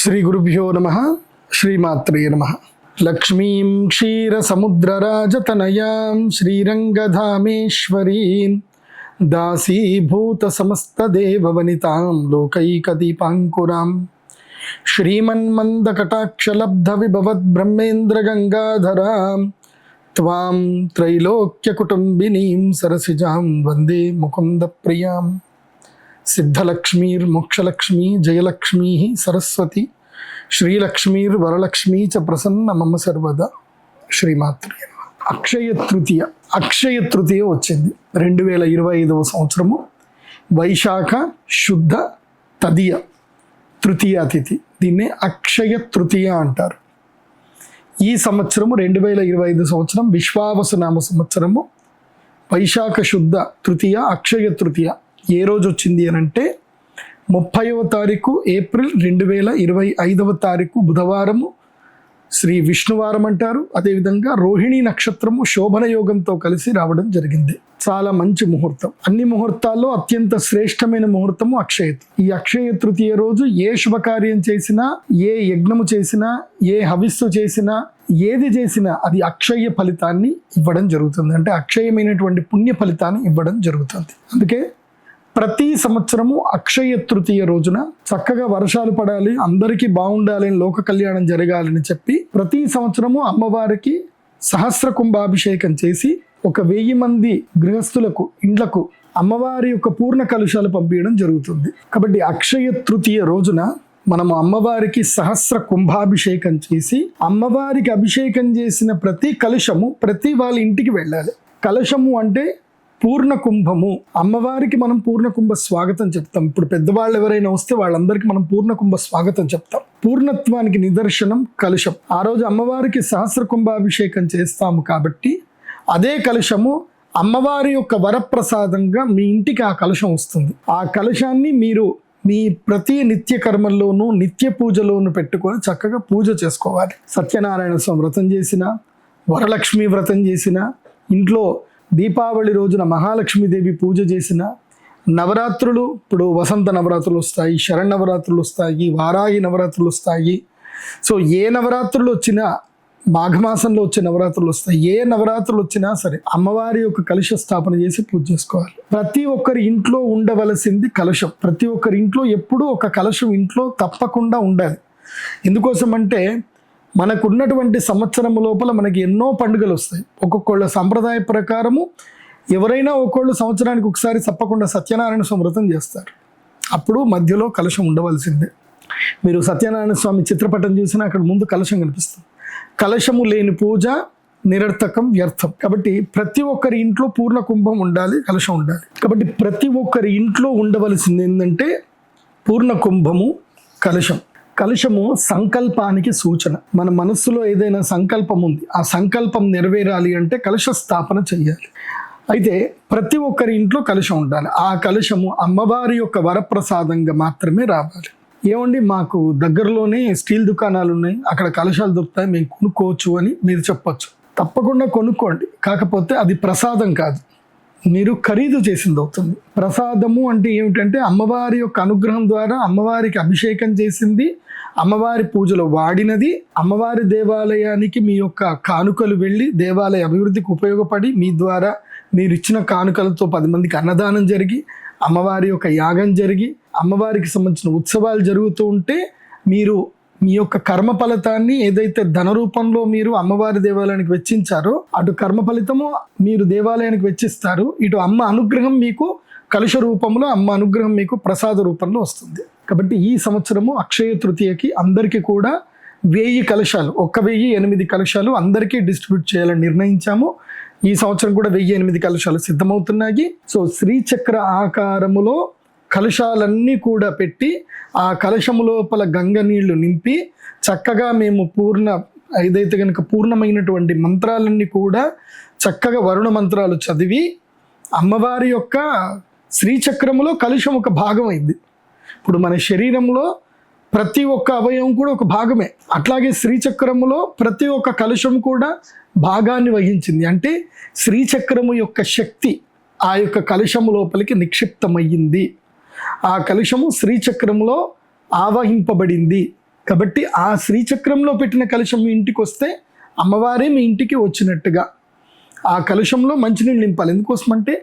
శ్రీ గురుభ్యో నమః. శ్రీమాత్రే నమః. లక్ష్మీం క్షీరసముద్రరాజతనయాం శ్రీరంగధామేశ్వరీం దాసీభూత సమస్తదేవవనితాం లోకైకదీపాంకురాం శ్రీమన్మందకటాక్షలబ్ధవిభవద్బ్రహ్మేంద్రగంగాధరాం త్వాం త్రైలోక్యకుటుంబినీం సరసిజాం వందే ముకుందప్రియాం. సిద్ధలక్ష్మీర్మోక్షలక్ష్మీ జయలక్ష్మీ సరస్వతి శ్రీలక్ష్మీర్వరలక్ష్మీ చ ప్రసన్న మమ సర్వదా. శ్రీమాత్రే నమః. అక్షయ తృతీయ వచ్చింది 2025 సంవత్సరము. వైశాఖ శుద్ధ తదియ తృతీయ తిథి, దీన్నే అక్షయ తృతీయ అంటారు. ఈ సంవత్సరము 2025 సంవత్సరం విశ్వావసునామ సంవత్సరము. వైశాఖ శుద్ధ తృతీయ అక్షయ తృతీయ ఏ రోజు వచ్చింది అని అంటే 30వ తారీఖు ఏప్రిల్ 2025 తారీఖు బుధవారము, శ్రీ విష్ణువారం అంటారు. అదేవిధంగా రోహిణీ నక్షత్రము శోభన యోగంతో కలిసి రావడం జరిగింది. చాలా మంచి ముహూర్తం. అన్ని ముహూర్తాల్లో అత్యంత శ్రేష్టమైన ముహూర్తము అక్షయ. ఈ అక్షయ తృతీయ రోజు ఏ శుభకార్యం చేసినా, ఏ యజ్ఞము చేసినా, ఏ హవిస్సు చేసినా, ఏది చేసినా అది అక్షయ ఫలితాన్ని ఇవ్వడం జరుగుతుంది. అంటే అక్షయమైనటువంటి పుణ్య ఫలితాన్ని ఇవ్వడం జరుగుతుంది. అందుకే ప్రతి సంవత్సరము అక్షయ తృతీయ రోజున చక్కగా వర్షాలు పడాలి, అందరికీ బాగుండాలి, లోక కళ్యాణం జరగాలని చెప్పి ప్రతి సంవత్సరము అమ్మవారికి సహస్ర కుంభాభిషేకం చేసి 1000 మంది గృహస్థులకు ఇండ్లకు అమ్మవారి యొక్క పూర్ణ కలుషాలు పంపించడం జరుగుతుంది. కాబట్టి అక్షయ తృతీయ రోజున మనము అమ్మవారికి సహస్ర కుంభాభిషేకం చేసి అమ్మవారికి అభిషేకం చేసిన ప్రతి కలుషము ప్రతి వాళ్ళ ఇంటికి వెళ్ళాలి. కలశము అంటే పూర్ణ కుంభము. అమ్మవారికి మనం పూర్ణ కుంభ స్వాగతం చెప్తాం. ఇప్పుడు పెద్దవాళ్ళు ఎవరైనా వస్తే వాళ్ళందరికీ మనం పూర్ణ కుంభ స్వాగతం చెప్తాం. పూర్ణత్వానికి నిదర్శనం కలుషం. ఆ రోజు అమ్మవారికి సహస్ర కుంభాభిషేకం చేస్తాము కాబట్టి అదే కలుషము అమ్మవారి యొక్క వరప్రసాదంగా మీ ఇంటికి ఆ కలుషం వస్తుంది. ఆ కలుషాన్ని మీరు మీ ప్రతి నిత్య కర్మల్లోనూ నిత్య పూజలోనూ పెట్టుకొని చక్కగా పూజ చేసుకోవాలి. సత్యనారాయణ స్వామి వ్రతం చేసిన, వరలక్ష్మి వ్రతం చేసిన, ఇంట్లో దీపావళి రోజున మహాలక్ష్మీదేవి పూజ చేసిన, నవరాత్రులు ఇప్పుడు వసంత నవరాత్రులు వస్తాయి, శరణవరాత్రులు వస్తాయి, వారాహి నవరాత్రులు వస్తాయి. సో ఏ నవరాత్రులు వచ్చినా, మాఘమాసంలో వచ్చే నవరాత్రులు వస్తాయి, ఏ నవరాత్రులు వచ్చినా సరే అమ్మవారి యొక్క కలుష స్థాపన చేసి పూజ చేసుకోవాలి. ప్రతి ఒక్కరి ఇంట్లో ఉండవలసింది కలుషం. ప్రతి ఒక్కరి ఇంట్లో ఎప్పుడూ ఒక కలుషం ఇంట్లో తప్పకుండా ఉండాలి. ఎందుకోసం అంటే మనకున్నటువంటి సంవత్సరం లోపల మనకి ఎన్నో పండుగలు వస్తాయి. ఒక్కొక్కళ్ళ సంప్రదాయ ప్రకారము ఎవరైనా ఒక్కొళ్ళు సంవత్సరానికి ఒకసారి తప్పకుండా సత్యనారాయణ స్వామి వ్రతం చేస్తారు. అప్పుడు మధ్యలో కలశం ఉండవలసిందే. మీరు సత్యనారాయణ స్వామి చిత్రపటం చూసినా అక్కడ ముందు కలశం కనిపిస్తుంది. కలశము లేని పూజ నిరర్థకం, వ్యర్థం. కాబట్టి ప్రతి ఒక్కరి ఇంట్లో పూర్ణ కుంభం ఉండాలి, కలశం ఉండాలి. కాబట్టి ప్రతి ఒక్కరి ఇంట్లో ఉండవలసింది ఏంటంటే పూర్ణ కుంభము, కలశం. కలుషము సంకల్పానికి సూచన. మన మనస్సులో ఏదైనా సంకల్పం ఉంది, ఆ సంకల్పం నెరవేరాలి అంటే కలుష స్థాపన చెయ్యాలి. అయితే ప్రతి ఒక్కరి ఇంట్లో కలుషం ఉండాలి. ఆ కలుషము అమ్మవారి యొక్క వరప్రసాదంగా మాత్రమే రావాలి. ఏమండి మాకు దగ్గరలోనే స్టీల్ దుకాణాలు ఉన్నాయి, అక్కడ కలుషాలు దొరుకుతాయి, మేము కొనుక్కోవచ్చు అని మీరు చెప్పొచ్చు. తప్పకుండా కొనుక్కోండి. కాకపోతే అది ప్రసాదం కాదు, మీరు ఖరీదు చేసింది అవుతుంది. ప్రసాదము అంటే ఏమిటంటే అమ్మవారి యొక్క అనుగ్రహం ద్వారా అమ్మవారికి అభిషేకం చేసింది, అమ్మవారి పూజలో వాడినది, అమ్మవారి దేవాలయానికి మీ యొక్క కానుకలు వెళ్ళి దేవాలయ అభివృద్ధికి ఉపయోగపడి మీ ద్వారా మీరు ఇచ్చిన కానుకలతో 10 మందికి అన్నదానం జరిగి, అమ్మవారి యొక్క యాగం జరిగి, అమ్మవారికి సంబంధించిన ఉత్సవాలు జరుగుతూ ఉంటే మీరు మీ యొక్క కర్మ ఫలితాన్ని ఏదైతే ధన రూపంలో మీరు అమ్మవారి దేవాలయానికి వెచ్చించారో అటు కర్మ ఫలితము మీరు దేవాలయానికి వెచ్చిస్తారు, ఇటు అమ్మ అనుగ్రహం మీకు కలుష రూపంలో, అమ్మ అనుగ్రహం మీకు ప్రసాద రూపంలో వస్తుంది. కాబట్టి ఈ సంవత్సరము అక్షయ తృతీయకి అందరికీ కూడా 1000 కలశాలు, 1008 కలశాలు అందరికీ డిస్ట్రిబ్యూట్ చేయాలని నిర్ణయించాము. ఈ సంవత్సరం కూడా 1008 కలశాలు సిద్ధమవుతున్నాయి. సో శ్రీచక్ర ఆకారములో కలశాలన్నీ కూడా పెట్టి ఆ కలశము లోపల గంగ నీళ్లు నింపి చక్కగా మేము ఏదైతే కనుక పూర్ణమైనటువంటి మంత్రాలన్నీ కూడా చక్కగా వరుణ మంత్రాలు చదివి అమ్మవారి యొక్క శ్రీచక్రములో కలుషం ఒక భాగం అయింది. ఇప్పుడు మన శరీరంలో ప్రతి ఒక్క అవయవం కూడా ఒక భాగమే. అట్లాగే శ్రీచక్రములో ప్రతి ఒక్క కలుషం కూడా భాగాన్ని వహించింది. అంటే శ్రీచక్రము యొక్క శక్తి ఆ యొక్క కలుషము లోపలికి నిక్షిప్తమయ్యింది. ఆ కలుషము శ్రీచక్రంలో ఆవహింపబడింది. కాబట్టి ఆ శ్రీచక్రంలో పెట్టిన కలశం మీ ఇంటికి వస్తే అమ్మవారే మీ ఇంటికి వచ్చినట్టుగా. ఆ కలశంలో మంచినీళ్ళు నింపాలి. ఎందుకోసమంటే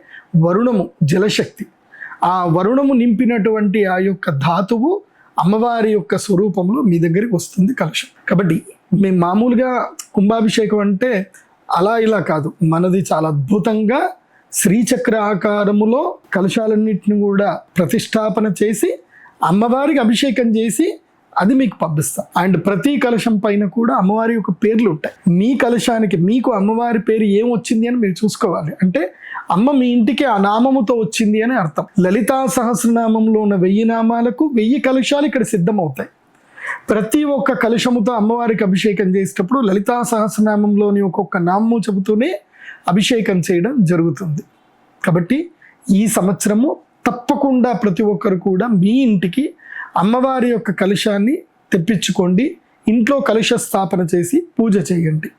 వరుణము జలశక్తి, ఆ వరుణము నింపినటువంటి ఆ యొక్క ధాతువు అమ్మవారి యొక్క స్వరూపంలో మీ దగ్గరికి వస్తుంది కలశం. కాబట్టి మేము మామూలుగా కుంభాభిషేకం అంటే అలా ఇలా కాదు, మనది చాలా అద్భుతంగా శ్రీచక్ర ఆకారములో కలశాలన్నింటిని కూడా ప్రతిష్టాపన చేసి అమ్మవారికి అభిషేకం చేసి అది మీకు పంపిస్తాం. అండ్ ప్రతి కలశం పైన కూడా అమ్మవారి యొక్క పేర్లు ఉంటాయి. మీ కలశానికి మీకు అమ్మవారి పేరు ఏం వచ్చింది అని మీరు చూసుకోవాలి. అంటే అమ్మ మీ ఇంటికి ఆ నామముతో వచ్చింది అని అర్థం. లలితా సహస్రనామంలో ఉన్న 1000 నామాలకు 1000 కలశాలు ఇక్కడ సిద్ధమవుతాయి. ప్రతి ఒక్క కలశముతో అమ్మవారికి అభిషేకం చేసేటప్పుడు లలితా సహస్రనామంలోని ఒక్కొక్క నామము చెబుతూనే అభిషేకం చేయడం జరుగుతుంది. కాబట్టి ఈ సంవత్సరము తప్పకుండా ప్రతి ఒక్కరు కూడా మీ ఇంటికి అమ్మవారి యొక్క కలశాన్ని తెప్పించుకోండి. ఇంట్లో కలశ స్థాపన చేసి పూజ చేయండి.